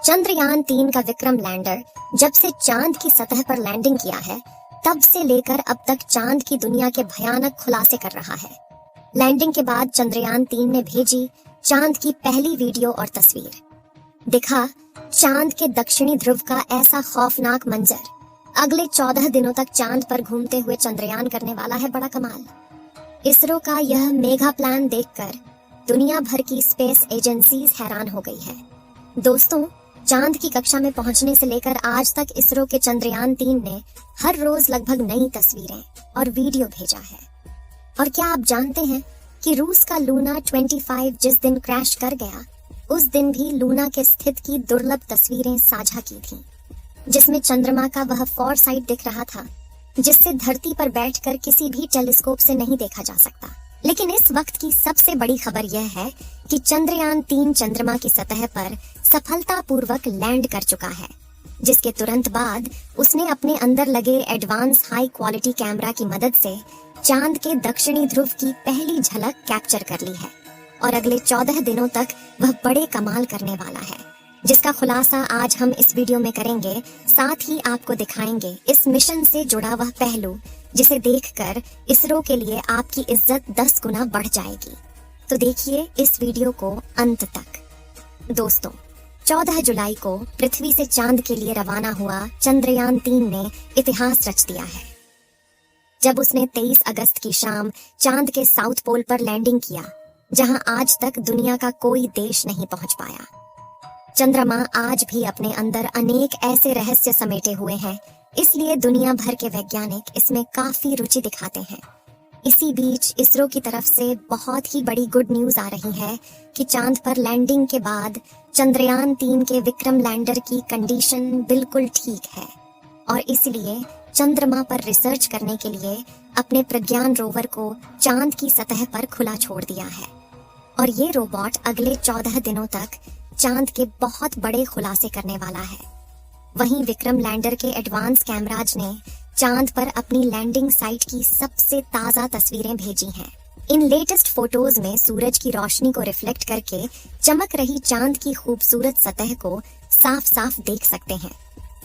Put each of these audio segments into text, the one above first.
चंद्रयान 3 का विक्रम लैंडर जब से चांद की सतह पर लैंडिंग किया है, तब से लेकर अब तक चांद की दुनिया के भयानक खुलासे कर रहा है। लैंडिंग के बाद चंद्रयान 3 ने भेजी चांद की पहली वीडियो और तस्वीर। दिखा चांद के दक्षिणी ध्रुव का ऐसा खौफनाक मंजर। अगले 14 दिनों तक चांद पर घूमते हुए चंद्रयान करने वाला है बड़ा कमाल। इसरो का यह मेगा प्लान देखकर दुनिया भर की स्पेस एजेंसीज हैरान हो गई है। दोस्तों, चांद की कक्षा में पहुंचने से लेकर आज तक इसरो के चंद्रयान 3 ने हर रोज लगभग नई तस्वीरें और वीडियो भेजा है। और क्या आप जानते हैं कि रूस का लूना 25 जिस दिन क्रैश कर गया, उस दिन भी लूना के स्थित की दुर्लभ तस्वीरें साझा की थीं, जिसमें चंद्रमा का वह फॉरसाइट दिख रहा था जिससे धरती पर बैठकर किसी भी टेलीस्कोप से नहीं देखा जा सकता। लेकिन इस वक्त की सबसे बड़ी खबर यह है कि चंद्रयान 3 चंद्रमा की सतह पर सफलतापूर्वक लैंड कर चुका है, जिसके तुरंत बाद उसने अपने अंदर लगे एडवांस हाई क्वालिटी कैमरा की मदद से चांद के दक्षिणी ध्रुव की पहली झलक कैप्चर कर ली है। और अगले 14 दिनों तक वह बड़े कमाल करने वाला है, जिसका खुलासा आज हम इस वीडियो में करेंगे। साथ ही आपको दिखाएंगे इस मिशन से जुड़ा वह पहलू जिसे देखकर इसरो के लिए आपकी इज्जत 10 गुना बढ़ जाएगी। तो देखिए इस वीडियो को अंत तक। दोस्तों, 14 जुलाई को पृथ्वी से चांद के लिए रवाना हुआ चंद्रयान 3 ने इतिहास रच दिया है, जब उसने 23 अगस्त की शाम चांद के साउथ पोल पर लैंडिंग किया, जहां आज तक दुनिया का कोई देश नहीं पहुंच पाया। चंद्रमा आज भी अपने अंदर अनेक ऐसे रहस्य समेटे हुए हैं, इसलिए दुनिया भर के वैज्ञानिक इसमें काफी रुचि दिखाते हैं। इसी बीच इसरो की तरफ से बहुत ही बड़ी गुड न्यूज आ रही है कि चांद पर लैंडिंग के बाद चंद्रयान 3 के विक्रम लैंडर की कंडीशन बिल्कुल ठीक है, और इसलिए चंद्रमा पर रिसर्च करने के लिए अपने प्रज्ञान रोवर को चांद की सतह पर खुला छोड़ दिया है। और ये रोबोट अगले 14 दिनों तक चांद के बहुत बड़े खुलासे करने वाला है। वहीं विक्रम लैंडर के एडवांस कैमराज ने चांद पर अपनी लैंडिंग साइट की सबसे ताजा तस्वीरें भेजी हैं। इन लेटेस्ट फोटोज में सूरज की रोशनी को रिफ्लेक्ट करके चमक रही चांद की खूबसूरत सतह को साफ साफ देख सकते हैं।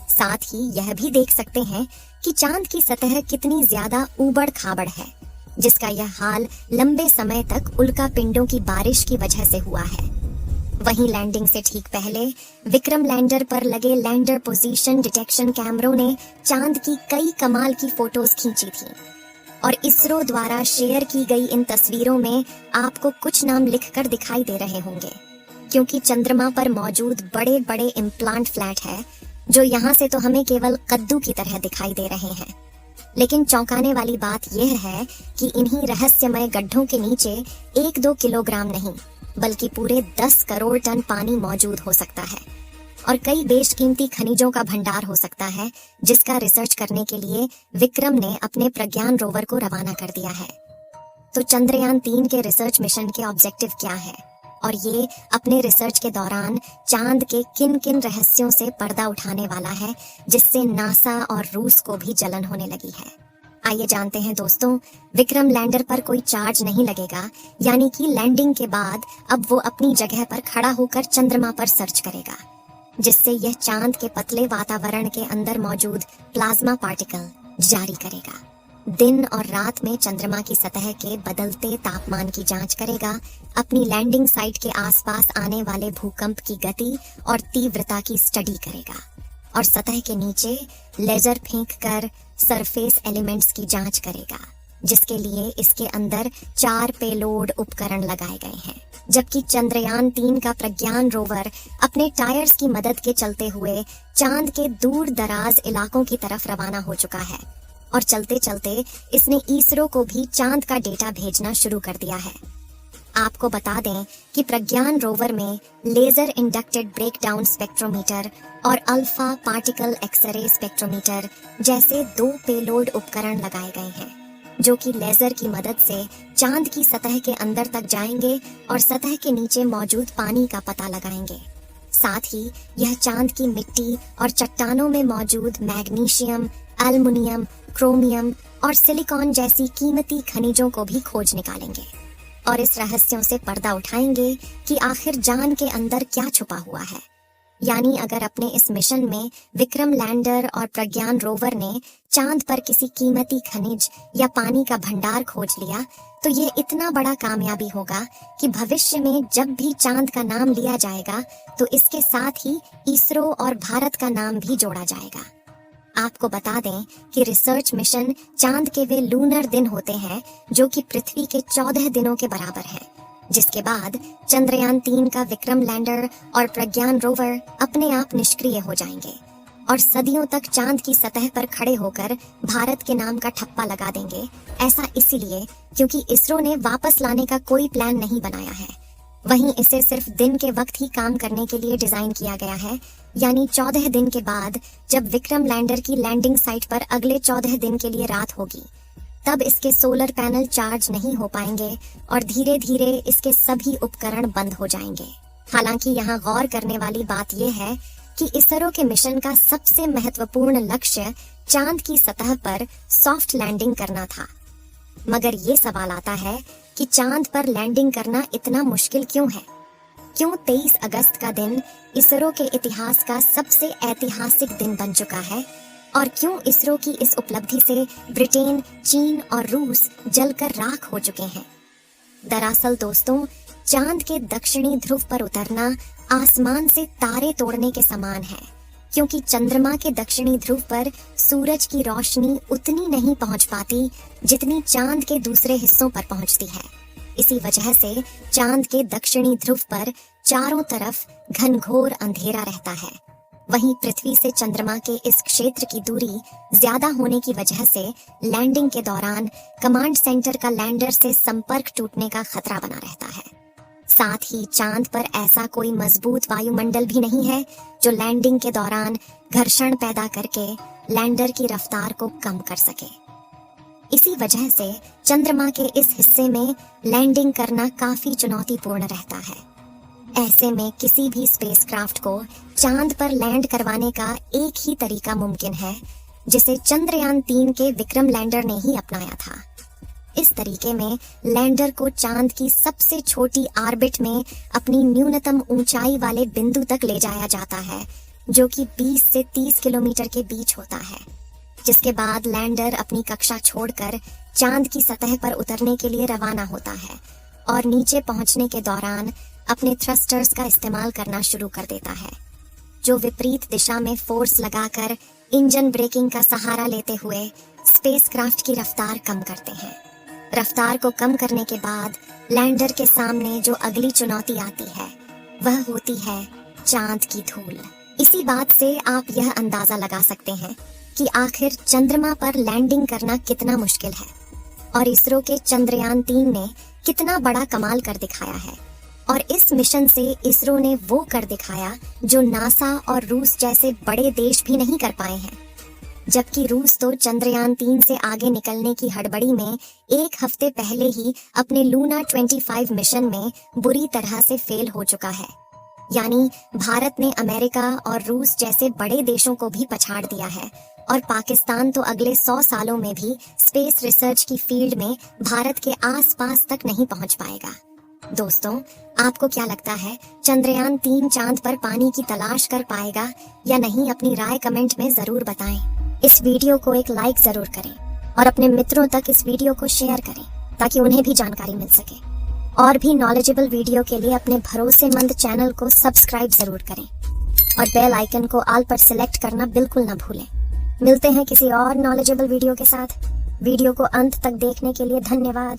साथ ही यह भी देख सकते हैं कि चांद की सतह कितनी ज्यादा ऊबड़ खाबड़ है, जिसका यह हाल लंबे समय तक उल्का पिंडों की बारिश की वजह से हुआ है। वहीं लैंडिंग से ठीक पहले विक्रम लैंडर पर लगे लैंडर पोजीशन डिटेक्शन कैमरों ने चांद की कई कमाल की फोटोज खींची थी। और इसरो द्वारा शेयर की गई इन तस्वीरों में आपको कुछ नाम लिखकर दिखाई दे रहे होंगे, क्योंकि चंद्रमा पर मौजूद बड़े बड़े इम्प्लांट फ्लैट है, जो यहाँ से तो हमें केवल कद्दू की तरह दिखाई दे रहे हैं। लेकिन चौंकाने वाली बात यह है कि इन्हीं रहस्यमय गड्ढों के नीचे 1-2 किलोग्राम नहीं, बल्कि पूरे 10 करोड़ टन पानी मौजूद हो सकता है, और कई बेशकीमती खनिजों का भंडार हो सकता है, जिसका रिसर्च करने के लिए विक्रम ने अपने प्रज्ञान रोवर को रवाना कर दिया है। तो चंद्रयान 3 के रिसर्च मिशन के ऑब्जेक्टिव क्या है, और ये अपने रिसर्च के दौरान चांद के किन किन रहस्यों से पर्दा उठाने वाला है, जिससे नासा और रूस को भी जलन होने लगी है। आइए जानते हैं दोस्तों। विक्रम लैंडर पर कोई चार्ज नहीं लगेगा, यानी कि लैंडिंग के बाद अब वो अपनी जगह पर खड़ा होकर चंद्रमा पर सर्च करेगा, जिससे यह चांद के पतले वातावरण के अंदर मौजूद प्लाज्मा पार्टिकल जारी करेगा। दिन और रात में चंद्रमा की सतह के बदलते तापमान की जांच करेगा, अपनी लैंडिंग साइट के आसपास आने वाले भूकंप की गति और तीव्रता की स्टडी करेगा, और सतह के नीचे लेजर फेंक कर सरफेस एलिमेंट्स की जांच करेगा, जिसके लिए इसके अंदर 4 पेलोड उपकरण लगाए गए हैं। जबकि चंद्रयान 3 का प्रज्ञान रोवर अपने टायर्स की मदद के चलते हुए चांद के दूर दराज इलाकों की तरफ रवाना हो चुका है, और चलते चलते इसने इसरो को भी चांद का डेटा भेजना शुरू कर दिया है। आपको बता दें कि प्रज्ञान रोवर में लेजर इंडक्टेड ब्रेकडाउन स्पेक्ट्रोमीटर और अल्फा पार्टिकल एक्सरे स्पेक्ट्रोमीटर जैसे 2 पेलोड उपकरण लगाए गए हैं, जो कि लेजर की मदद से चांद की सतह के अंदर तक जाएंगे और सतह के नीचे मौजूद पानी का पता लगाएंगे। साथ ही यह चांद की मिट्टी और चट्टानों में मौजूद मैग्नीशियम, एल्युमिनियम, क्रोमियम और सिलिकॉन जैसी कीमती खनिजों को भी खोज निकालेंगे, और इस रहस्यों से पर्दा उठाएंगे कि आखिर जान के अंदर क्या छुपा हुआ है। यानी अगर अपने इस मिशन में विक्रम लैंडर और प्रज्ञान रोवर ने चांद पर किसी कीमती खनिज या पानी का भंडार खोज लिया, तो ये इतना बड़ा कामयाबी होगा कि भविष्य में जब भी चांद का नाम लिया जाएगा तो इसके साथ ही इसरो और भारत का नाम भी जोड़ा जाएगा। आपको बता दें कि रिसर्च मिशन चांद के वे लूनर दिन होते हैं जो कि पृथ्वी के 14 दिनों के बराबर है, जिसके बाद चंद्रयान 3 का विक्रम लैंडर और प्रज्ञान रोवर अपने आप निष्क्रिय हो जाएंगे और सदियों तक चांद की सतह पर खड़े होकर भारत के नाम का ठप्पा लगा देंगे। ऐसा इसीलिए क्योंकि इसरो ने वापस लाने का कोई प्लान नहीं बनाया है, वहीं इसे सिर्फ दिन के वक्त ही काम करने के लिए डिजाइन किया गया है। यानी 14 दिन के बाद जब विक्रम लैंडर की लैंडिंग साइट पर अगले 14 दिन के लिए रात होगी, तब इसके सोलर पैनल चार्ज नहीं हो पाएंगे और धीरे धीरे इसके सभी उपकरण बंद हो जाएंगे। हालांकि यहाँ गौर करने वाली बात यह है कि इसरो के मिशन का सबसे महत्वपूर्ण लक्ष्य चांद की सतह पर सॉफ्ट लैंडिंग करना था। मगर ये सवाल आता है कि चांद पर लैंडिंग करना इतना मुश्किल क्यों है? क्यों 23 अगस्त का दिन इसरो के इतिहास का सबसे ऐतिहासिक दिन बन चुका है? और क्यों इसरो की इस उपलब्धि से ब्रिटेन, चीन और रूस जलकर राख हो चुके हैं? दरअसल दोस्तों, चांद के दक्षिणी ध्रुव पर उतरना आसमान से तारे तोड़ने के समान है, क्योंकि चंद्रमा के दक्षिणी ध्रुव पर सूरज की रोशनी उतनी नहीं पहुंच पाती जितनी चांद के दूसरे हिस्सों पर पहुंचती है। इसी वजह से चांद के दक्षिणी ध्रुव पर चारों तरफ घनघोर अंधेरा रहता है। वहीं पृथ्वी से चंद्रमा के इस क्षेत्र की दूरी ज्यादा होने की वजह से लैंडिंग के दौरान कमांड सेंटर का लैंडर से संपर्क टूटने का खतरा बना रहता है। साथ ही चांद पर ऐसा कोई मजबूत वायुमंडल भी नहीं है जो लैंडिंग के दौरान घर्षण पैदा करके लैंडर की रफ्तार को कम कर सके। इसी वजह से चंद्रमा के इस हिस्से में लैंडिंग करना काफी चुनौतीपूर्ण रहता है। ऐसे में किसी भी स्पेसक्राफ्ट को चांद पर लैंड करवाने का एक ही तरीका मुमकिन है, जिसे चंद्रयान 3 के विक्रम लैंडर ने ही अपनाया था। इस तरीके में लैंडर को चांद की सबसे छोटी ऑर्बिट में अपनी न्यूनतम ऊंचाई वाले बिंदु तक ले जाया जाता है, जो कि 20 से 30 किलोमीटर के बीच होता है, जिसके बाद लैंडर अपनी कक्षा छोड़कर चांद की सतह पर उतरने के लिए रवाना होता है और नीचे पहुंचने के दौरान अपने थ्रस्टर्स का इस्तेमाल करना शुरू कर देता है, जो विपरीत दिशा में फोर्स लगाकर इंजन ब्रेकिंग का सहारा लेते हुए स्पेसक्राफ्ट की रफ्तार कम करते हैं। रफ्तार को कम करने के बाद लैंडर के सामने जो अगली चुनौती आती है वह होती है चांद की धूल। इसी बात से आप यह अंदाजा लगा सकते हैं कि आखिर चंद्रमा पर लैंडिंग करना कितना मुश्किल है और इसरो के चंद्रयान 3 ने कितना बड़ा कमाल कर दिखाया है। और इस मिशन से इसरो ने वो कर दिखाया जो नासा और रूस जैसे बड़े देश भी नहीं कर पाए हैं। जबकि रूस तो चंद्रयान 3 से आगे निकलने की हड़बड़ी में एक हफ्ते पहले ही अपने लूना 25 मिशन में बुरी तरह से फेल हो चुका है। यानी भारत ने अमेरिका और रूस जैसे बड़े देशों को भी पछाड़ दिया है और पाकिस्तान तो अगले 100 सालों में भी स्पेस रिसर्च की फील्ड में भारत के आसपास तक नहीं पहुंच पाएगा। दोस्तों, आपको क्या लगता है, चंद्रयान 3 चांद पर पानी की तलाश कर पाएगा या नहीं? अपनी राय कमेंट में जरूर बताएं। इस वीडियो को एक लाइक जरूर करें और अपने मित्रों तक इस वीडियो को शेयर करें ताकि उन्हें भी जानकारी मिल सके। और भी नॉलेजेबल वीडियो के लिए अपने भरोसेमंद चैनल को सब्सक्राइब जरूर करें और बेल आइकन को ऑल पर सिलेक्ट करना बिल्कुल न भूलें। मिलते हैं किसी और नॉलेजेबल वीडियो के साथ। वीडियो को अंत तक देखने के लिए धन्यवाद।